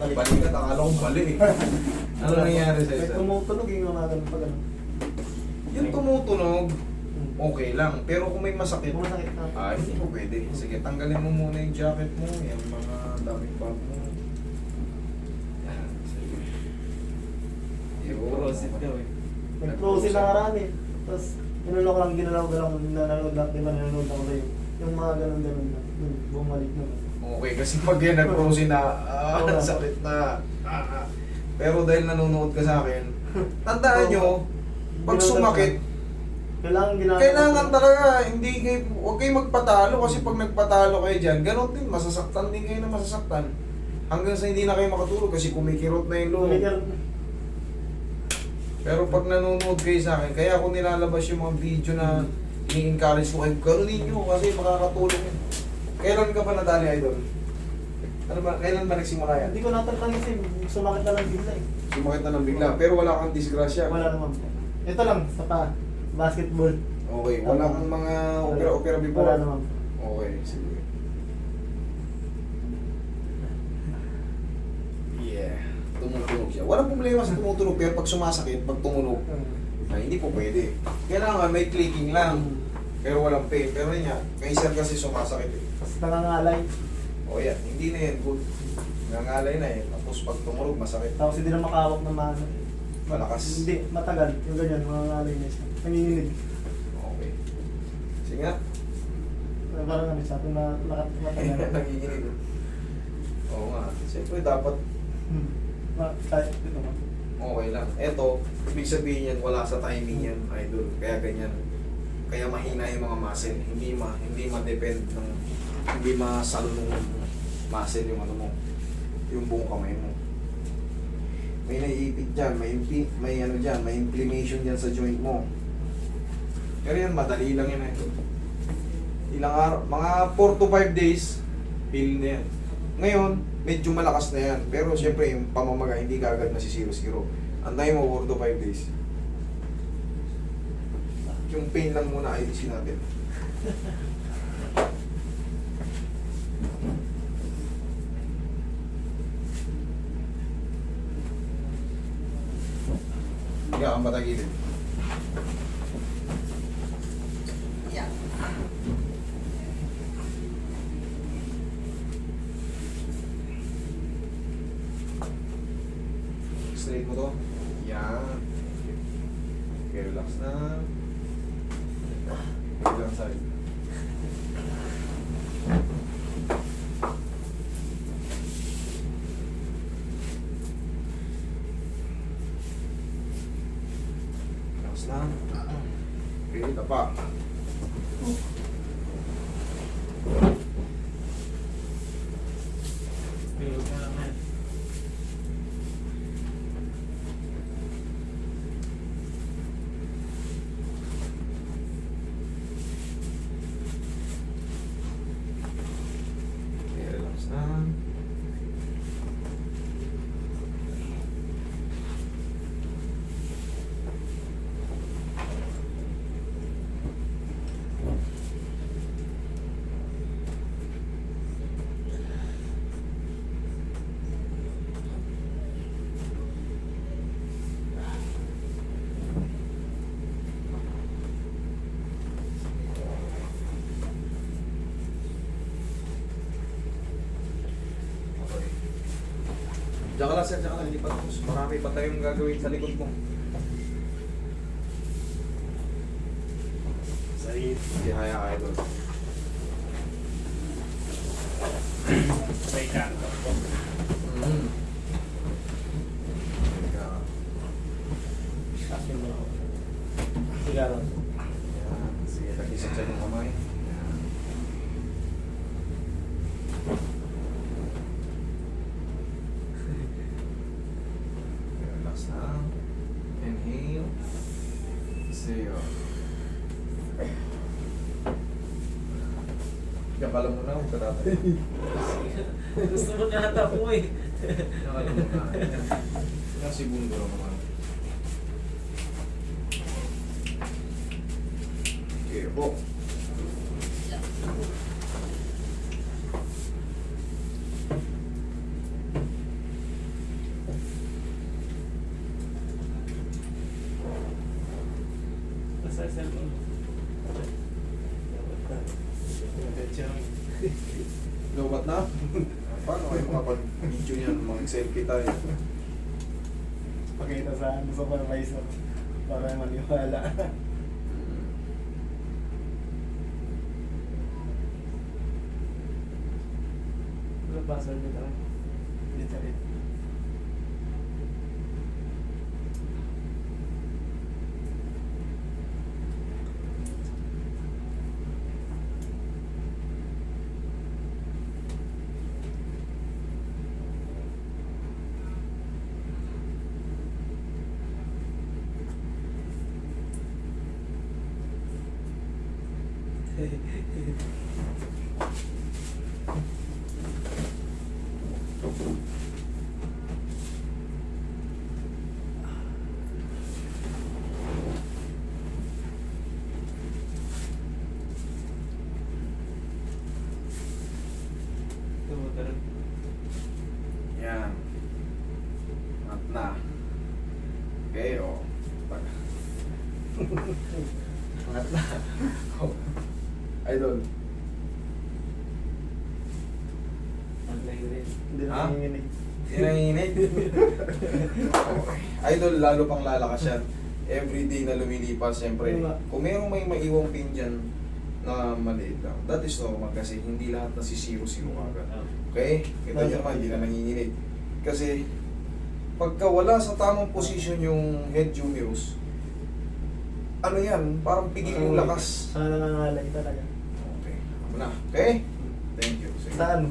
Balikat, akala ko bali eh. Ano nangyari sa'yo, May sir? tumutunog yung mga ganun pa ganun. Yung tumutunog, okay lang. Pero kung may masakit, Kung masakit na. hindi mo pwede. Sige, tanggalin mo muna yung jacket mo, yung mga damit bag mo. Yan, sige. Prosit daw eh. Nag-close na karaan eh. Tapos, inulok lang, ginalaw-galaw, nanonood lang, di ba nanonood ako sa'yo. Yung mga ganun-ganun na, yun, bumalik naman. Okay, kasi pag yan nag-frozen na, Oo. sakit na. Pero dahil nanonood ka sa akin, tandaan nyo, pag sumakit, kailangan talaga, huwag kayo magpatalo kasi pag nagpatalo kayo dyan, ganon din, masasaktan din kayo na masasaktan. Hanggang sa hindi na kayo makatulog kasi kumikirot na yung loob. Pero pag nanonood kayo sa akin, kaya ako nilalabas yung mga video na ini-encourage ko kayo, ganunin nyo kasi makakatulong yun. Kailan ka ba nadali, idol? Ano ba, kailan ba nagsimula yan? Hindi ko natatang kasi sumakit na lang bigla eh. Sumakit na ng bigla, pero wala kang disgrasya. Wala naman po. Ito lang, sa pa, basketball. Okay, wala kang mga opera before? Wala naman po. Okay, sige. Yeah, tumutunog siya. Walang problema sa tumutunog, pero pag sumasakit, pag tumunog, ay hindi po pwede. Kailangan may clicking lang, pero walang pain. Pero yun nga, kay sir kasi sumasakit eh. Tapos nangangalay. O yan, hindi na yan good. Nangalay na eh. Tapos pag tumunog, masakit. Tapos hindi na makahawak ng mga Malakas. Hindi, matagal. Yung ganyan, mga ngalay na isa. Nanginginig. Okay. Sige nga. Parang ano sa atin na matagal. Nagiginig. Oo nga. Siyempre dapat Kahit ito mo. okay lang. Eto, ibig sabihin yan, wala sa timing yan, idol. Kaya ganyan. Kaya mahina yung mga muscle. Hindi ma-depend ng, hindi masalo ng muscle yung ano mo, yung buong kamay mo. May naiipit dyan, may ano dyan, may inflammation dyan sa joint mo. Pero yan, madali lang yan ito. Ilang araw, mga 4 to 5 days, heal na yan. Ngayon, medyo malakas na yan. Pero syempre, yung pamamaga, hindi kagad masisiro. Antayin mo 4 to 5 days. Yung pain lang muna, ayusin natin. Hindi ka matagilid. Straight mo to. Yan. Okay, relax na. Relax side. Relax na. Okay, ito pa. Pero ka naman. Okay, relax na. Okay. Diyan ka lang sir, diyan ka lang. Hindi pa tapos. Marami pa tayong gagawin sa likod mo. Sarili. Hindi haya ka idol. May kanto. Mm. Teka. Kasi mo ako. Sigaro. Yan. Sige, tag-isip sa yung kamay. Yan. Relax na. Inhale. Exhale. Yakala mo na, huwag ka tatay. Gusto mo nata mo eh. Yakala mo na. Yan, segundo lang naman. Okay, po. sa cellphone. Lowbat na? Paano kayo makapag-video niyan? Mag-selfie tayo. Pakita sa supervisor para maniwala. Ano password nito rin? Dito rin. Ito rin. Yan. At na. Okay, o. At na. Oh. Idol. Ang layo rin. Hindi na Ha? nanginginig. Inanginit. Okay. Idol, lalo pang lalakas yan. Everyday na lumilipas, siyempre. Oo nga. Kung merong may maiwang pin dyan na maliit lang, that is normal kasi hindi lahat nasisiro-siro agad. Okay? Kita niyo naman, hindi na nanginginig. Kasi, pagka wala sa tamang posisyon yung head humerus, ano yan, parang pigil yung lakas. Sana nangangalay talaga. Okay. Ako na. Okay? Thank you. Sige. Saan?